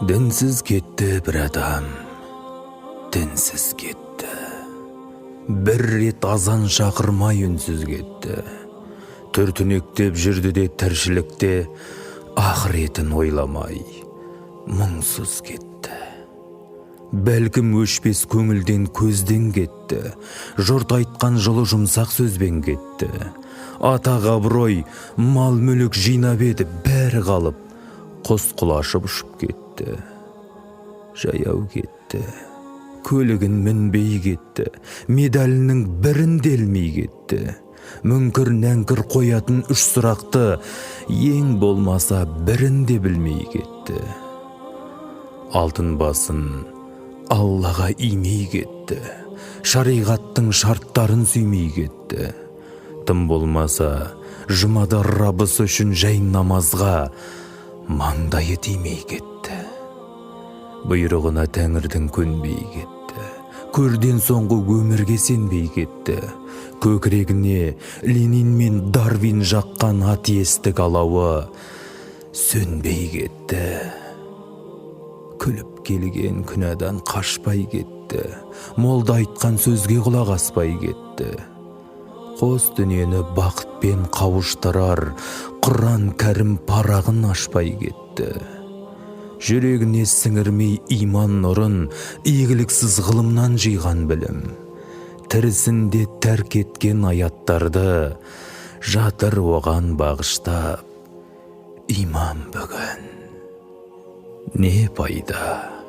Дінсіз кетті бір адам, дінсіз кетті. Бір рет азан шақырмай үнсіз кетті. Түртінектеп жүрді де тіршілікте, ақыретін ойламай, мұңсыз кетті. Бәлкім өшпес көңілден көзден кетті. Жұрт айтқан жылы жұмсақ сөзбен кетті. Атақ абырой, мал мүлік жинап еді, бәрі қалып, құс құлашып ұшып кетті. Жаяу кетті. Көлігін мінбей кетті. Медалінің бірін делмей кетті. Мүңкір нәңкір қоятын үш сұрақты ең болмаса бірін де білмей кетті. Алтын басын Аллаға имей кетті. Шариғаттың шарттарын сүймей кетті. Тым болмаса жұмада Раббысы үшін жай намазға маңдайы тимей кетті. Бұйрығына Тәңірдің көнбей кетті. Көрден соңғы өмірге сенбей кетті. Көкірегіне Ленин мен Дарвин жаққан атеистік алауы сөнбей кетті. Күліп келген күнәдан қашпай кетті. Молда айтқан сөзге құлақ аспай кетті. Қос дүниені бақытпен қауыштырар Құран кәрім парағын ашпай кетті. Жүрегіне сіңірмей иман нұрын, игіліксіз ғылымнан жиған білім. Тірісінде тәрк еткен аяттарды жатыр оған бағыштап. Иман бүгін не пайда?